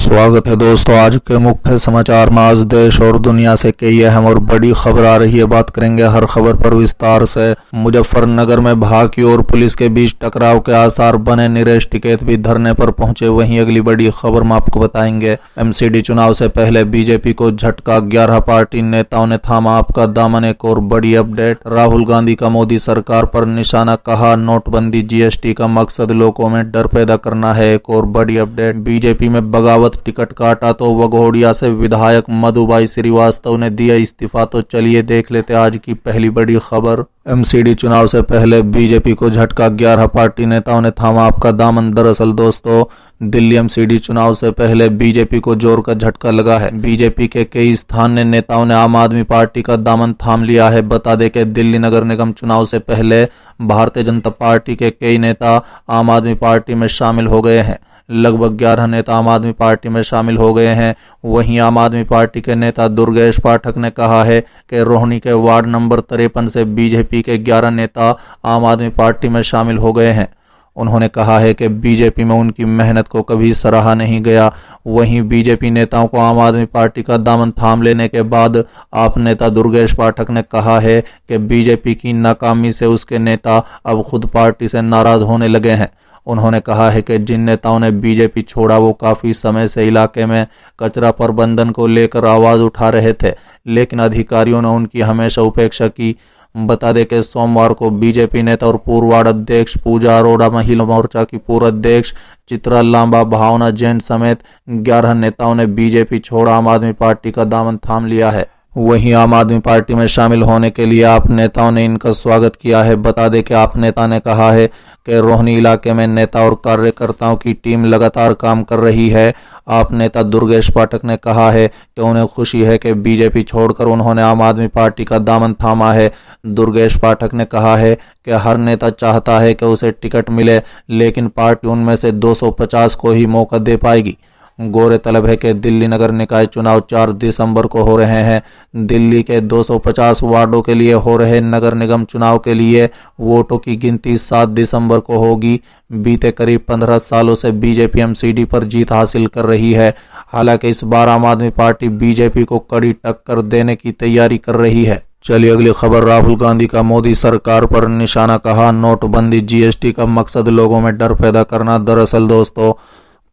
स्वागत है दोस्तों। आज के मुख्य समाचार में आज देश और दुनिया से कई अहम और बड़ी खबर आ रही है। बात करेंगे हर खबर पर विस्तार से। मुजफ्फरनगर में भाकियू और पुलिस के बीच टकराव के आसार बने, नीरज टिकैत भी धरने पर पहुंचे। वहीं अगली बड़ी खबर में आपको बताएंगे एमसीडी चुनाव से पहले बीजेपी को झटका, 11 पार्टी नेताओं ने थामा आपका दामन। एक और बड़ी अपडेट, राहुल गांधी का मोदी सरकार पर निशाना, कहा नोटबंदी जीएसटी का मकसद लोगों में डर पैदा करना है। एक और बड़ी अपडेट, बीजेपी में बगावत, टिकट काटा तो वघोड़िया से विधायक मधुबाई श्रीवास्तव ने दिया इस्तीफा। तो चलिए देख लेते आज की पहली बड़ी खबर। एमसीडी चुनाव से पहले बीजेपी को झटका, 11 पार्टी नेताओं ने थामा आपका दामन। दरअसल दोस्तों, दिल्ली एमसीडी चुनाव से पहले बीजेपी को जोर का झटका लगा है। बीजेपी के कई स्थानीय नेताओं ने आम आदमी पार्टी का दामन थाम लिया है। बता दें कि दिल्ली नगर निगम चुनाव से पहले भारतीय जनता पार्टी के कई नेता आम आदमी पार्टी में शामिल हो गए हैं। लगभग 11 नेता आम आदमी पार्टी में शामिल हो गए हैं। वहीं आम आदमी पार्टी के नेता दुर्गेश पाठक ने कहा है कि रोहिणी के वार्ड नंबर 53 से बीजेपी के 11 नेता आम आदमी पार्टी में शामिल हो गए हैं। उन्होंने कहा है कि बीजेपी में उनकी मेहनत को कभी सराहा नहीं गया। वहीं बीजेपी नेताओं को आम आदमी पार्टी का दामन थाम लेने के बाद आप नेता दुर्गेश पाठक ने कहा है कि बीजेपी की नाकामी से उसके नेता अब खुद पार्टी से नाराज होने लगे हैं। उन्होंने कहा है कि जिन नेताओं ने बीजेपी छोड़ा वो काफ़ी समय से इलाके में कचरा प्रबंधन को लेकर आवाज़ उठा रहे थे, लेकिन अधिकारियों ने उनकी हमेशा उपेक्षा की। बता दें कि सोमवार को बीजेपी नेता और पूर्व वार्ड अध्यक्ष पूजा अरोड़ा, महिला मोर्चा की पूर्व अध्यक्ष चित्रा लांबा, भावना जैन समेत 11 नेताओं ने बीजेपी छोड़ आम आदमी पार्टी का दामन थाम लिया है। वहीं आम आदमी पार्टी में शामिल होने के लिए आप नेताओं ने इनका स्वागत किया है। बता दें कि आप नेता ने कहा है कि रोहिणी इलाके में नेता और कार्यकर्ताओं की टीम लगातार काम कर रही है। आप नेता दुर्गेश पाठक ने कहा है कि उन्हें खुशी है कि बीजेपी छोड़कर उन्होंने आम आदमी पार्टी का दामन थामा है। दुर्गेश पाठक ने कहा है कि हर नेता चाहता है कि उसे टिकट मिले, लेकिन पार्टी उनमें से 250 को ही मौका दे पाएगी। गौरतलब है कि दिल्ली नगर निकाय चुनाव 4 दिसंबर को हो रहे हैं। दिल्ली के 250 वार्डों के लिए हो रहे नगर निगम चुनाव के लिए वोटों की गिनती 7 दिसंबर को होगी। बीते करीब 15 सालों से बीजेपी एमसीडी पर जीत हासिल कर रही है। हालांकि इस बार आम आदमी पार्टी बीजेपी को कड़ी टक्कर देने की तैयारी कर रही है। चलिए अगली खबर, राहुल गांधी का मोदी सरकार पर निशाना, कहा नोटबंदी जीएसटी का मकसद लोगों में डर पैदा करना। दरअसल दोस्तों,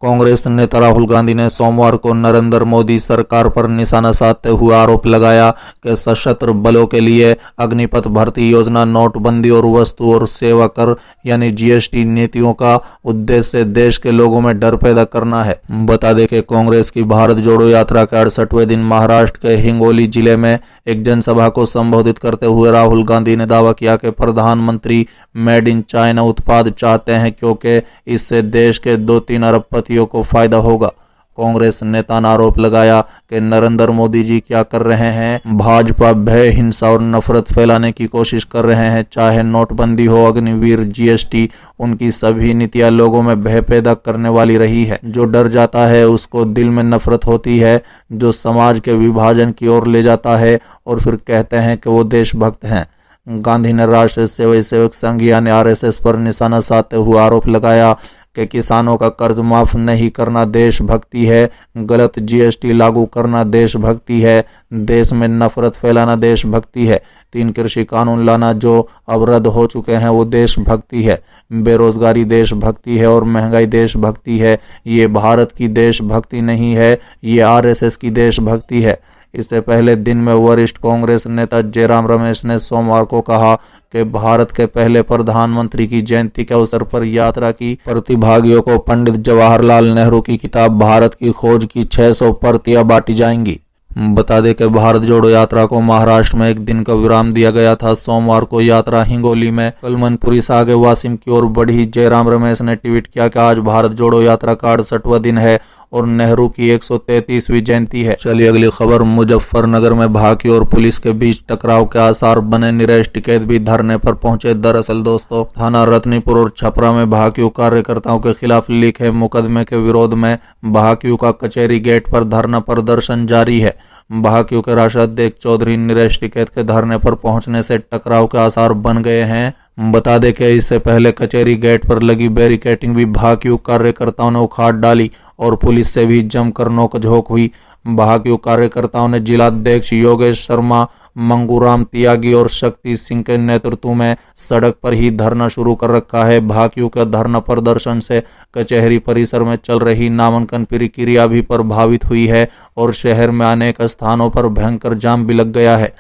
कांग्रेस नेता राहुल गांधी ने सोमवार को नरेंद्र मोदी सरकार पर निशाना साधते हुए आरोप लगाया कि सशस्त्र बलों के लिए अग्निपथ भर्ती योजना, नोटबंदी और वस्तु और सेवा कर यानी जीएसटी नीतियों का उद्देश्य देश के लोगों में डर पैदा करना है। बता दें कि कांग्रेस की भारत जोड़ो यात्रा के 68वें दिन महाराष्ट्र के हिंगोली जिले में एक जनसभा को संबोधित करते हुए राहुल गांधी ने दावा किया कि प्रधानमंत्री मेड इन चाइना उत्पाद चाहते हैं, क्योंकि इससे देश के 2-3 अरबपतियों को फायदा होगा। कांग्रेस नेता ने आरोप लगाया कि नरेंद्र मोदी जी क्या कर रहे हैं। भाजपा भय, हिंसा और नफरत फैलाने की कोशिश कर रहे हैं। चाहे नोटबंदी हो, अग्निवीर, जीएसटी, उनकी सभी नीतियां लोगों में भय पैदा करने वाली रही है। जो डर जाता है उसको दिल में नफरत होती है, जो समाज के विभाजन की ओर ले जाता है और फिर कहते हैं कि वो देशभक्त हैं। गांधी ने राष्ट्रीय स्वयं सेवक संघ यानी आरएसएस पर निशाना साधते हुए आरोप लगाया कि किसानों का कर्ज माफ नहीं करना देशभक्ति है, गलत जीएसटी लागू करना देशभक्ति है, देश में नफरत फैलाना देशभक्ति है, 3 कृषि कानून लाना जो अब रद्द हो चुके हैं वो देशभक्ति है, बेरोजगारी देशभक्ति है और महंगाई देशभक्ति है। ये भारत की देशभक्ति नहीं है, ये आरएसएस की देशभक्ति है। इससे पहले दिन में वरिष्ठ कांग्रेस नेता जयराम रमेश ने सोमवार को कहा कि भारत के पहले प्रधानमंत्री की जयंती के अवसर पर यात्रा की प्रतिभागियों को पंडित जवाहरलाल नेहरू की किताब भारत की खोज की 600 प्रतियां बांटी जाएंगी। बता दें कि भारत जोड़ो यात्रा को महाराष्ट्र में एक दिन का विराम दिया गया था। सोमवार को यात्रा हिंगोली में कलमनपुरी से आगे वासिम की ओर बढ़ी। जयराम रमेश ने ट्वीट किया कि आज भारत जोड़ो यात्रा का 68वां दिन है और नेहरू की 133वीं जयंती है। चलिए अगली खबर, मुजफ्फरनगर में भाकियू और पुलिस के बीच टकराव के आसार बने, नीरज टिकैत भी धरने पर पहुंचे। दरअसल दोस्तों, थाना रत्नीपुर और छपरा में भाकियू कार्यकर्ताओं के खिलाफ लिखे मुकदमे के विरोध में भाकियू का कचहरी गेट पर धरना प्रदर्शन जारी है। भाकियू के राष्ट्रीय अध्यक्ष चौधरी नीरज टिकैत के धरने पर पहुंचने से टकराव के आसार बन गए हैं। बता दें कि इससे पहले कचहरी गेट पर लगी बैरिकेडिंग भी भाजपा कार्यकर्ताओं ने उखाड़ डाली और पुलिस से भी जमकर नोकझोंक हुई। भाजपा कार्यकर्ताओं ने जिलाध्यक्ष योगेश शर्मा, मंगूराम त्यागी और शक्ति सिंह के नेतृत्व में सड़क पर ही धरना शुरू कर रखा है। भाजपा के धरना प्रदर्शन से कचहरी परिसर में चल रही नामांकन प्रक्रिया भी प्रभावित हुई है और शहर में अनेक स्थानों पर भयंकर जाम भी लग गया है।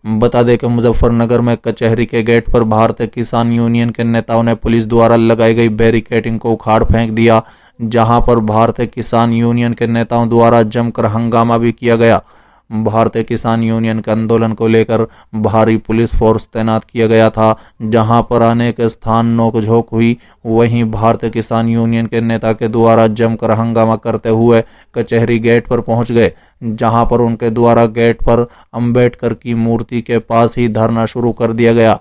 बता दें कि मुजफ्फरनगर में कचहरी के गेट पर भारतीय किसान यूनियन के नेताओं ने पुलिस द्वारा लगाई गई बैरिकेडिंग को उखाड़ फेंक दिया, जहां पर भारतीय किसान यूनियन के नेताओं द्वारा जमकर हंगामा भी किया गया। भारतीय किसान यूनियन के आंदोलन को लेकर भारी पुलिस फोर्स तैनात किया गया था, जहां पर अनेक स्थान नोकझोंक हुई। वहीं भारतीय किसान यूनियन के नेता के द्वारा जमकर हंगामा करते हुए कचहरी गेट पर पहुंच गए, जहां पर उनके द्वारा गेट पर अंबेडकर की मूर्ति के पास ही धरना शुरू कर दिया गया।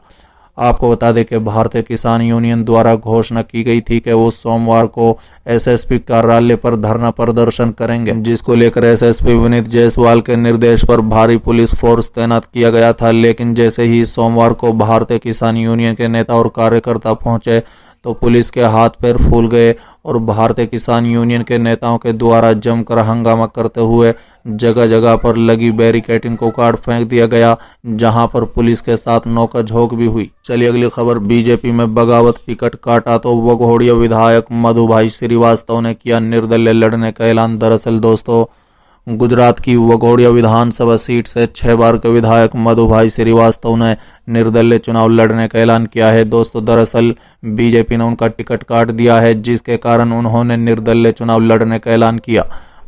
आपको बता दें कि भारतीय किसान यूनियन द्वारा घोषणा की गई थी कि वो सोमवार को एसएसपी कार्यालय पर धरना प्रदर्शन करेंगे, जिसको लेकर एसएसपी विनीत जायसवाल के निर्देश पर भारी पुलिस फोर्स तैनात किया गया था। लेकिन जैसे ही सोमवार को भारतीय किसान यूनियन के नेता और कार्यकर्ता पहुंचे तो पुलिस के हाथ पैर फूल गए और भारतीय किसान यूनियन के नेताओं के द्वारा जमकर हंगामा करते हुए जगह जगह पर लगी बैरिकेडिंग को उखाड़ फेंक दिया गया, जहां पर पुलिस के साथ नोकझोंक भी हुई। चलिए अगली खबर। बीजेपी में बगावत, टिकट काटा तो वघोड़िया विधायक मधुभाई श्रीवास्तव ने किया निर्दलीय लड़ने का ऐलान। दरअसल दोस्तों, गुजरात की वघोड़िया विधानसभा सीट से 6 बार के विधायक मधुभाई श्रीवास्तव ने निर्दलीय चुनाव लड़ने का ऐलान किया है। दोस्तों, दरअसल बीजेपी ने उनका टिकट काट दिया है, जिसके कारण उन्होंने निर्दलीय चुनाव लड़ने का ऐलान किया।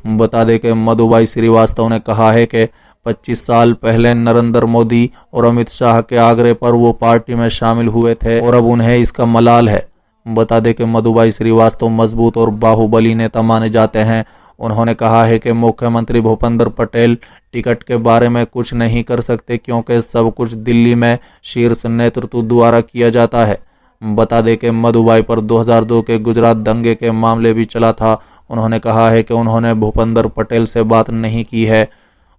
बता दें कि मधुभाई श्रीवास्तव ने कहा है कि 25 साल पहले नरेंद्र मोदी और अमित शाह के आग्रह पर वो पार्टी में शामिल हुए थे और अब उन्हें इसका मलाल है। बता दें कि मधुभाई श्रीवास्तव मजबूत और बाहुबली नेता माने जाते हैं। उन्होंने कहा है कि मुख्यमंत्री भूपेंद्र पटेल टिकट के बारे में कुछ नहीं कर सकते, क्योंकि सब कुछ दिल्ली में शीर्ष नेतृत्व द्वारा किया जाता है। बता दें कि मधुभाई पर 2002 के गुजरात दंगे के मामले भी चला था। उन्होंने कहा है कि उन्होंने भूपेंद्र पटेल से बात नहीं की है।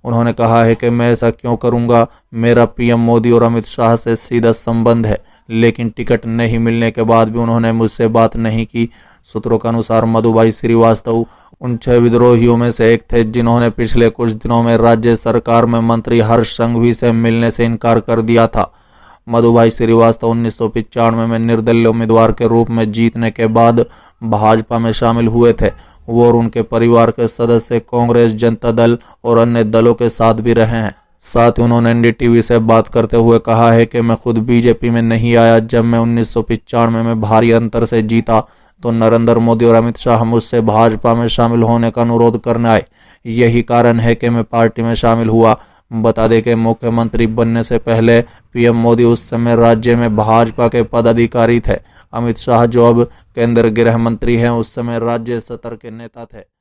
उन्होंने कहा है कि मैं ऐसा क्यों करूंगा, मेरा पीएम मोदी और अमित शाह से सीधा संबंध है, लेकिन टिकट नहीं मिलने के बाद भी उन्होंने मुझसे बात नहीं की। सूत्रों के अनुसार मधुभाई श्रीवास्तव उन 6 विद्रोहियों में से एक थे जिन्होंने पिछले कुछ दिनों में राज्य सरकार में मंत्री हर्ष संघवी से मिलने से इनकार कर दिया था। मधुभाई श्रीवास्तव 1995 में निर्दलीय उम्मीदवार के रूप में जीतने के बाद भाजपा में शामिल हुए थे। वो और उनके परिवार के सदस्य कांग्रेस, जनता दल और अन्य दलों के साथ भी रहे हैं। साथ ही उन्होंने एनडीटीवी से बात करते हुए कहा है कि मैं खुद बीजेपी में नहीं आया। जब मैं 1995 में भारी अंतर से जीता तो नरेंद्र मोदी और अमित शाह मुझसे भाजपा में शामिल होने का अनुरोध करने आए। यही कारण है कि मैं पार्टी में शामिल हुआ। बता दें कि मुख्यमंत्री बनने से पहले पीएम मोदी उस समय राज्य में भाजपा के पदाधिकारी थे। अमित शाह जो अब केंद्रीय गृह मंत्री हैं, उस समय राज्य स्तर के नेता थे।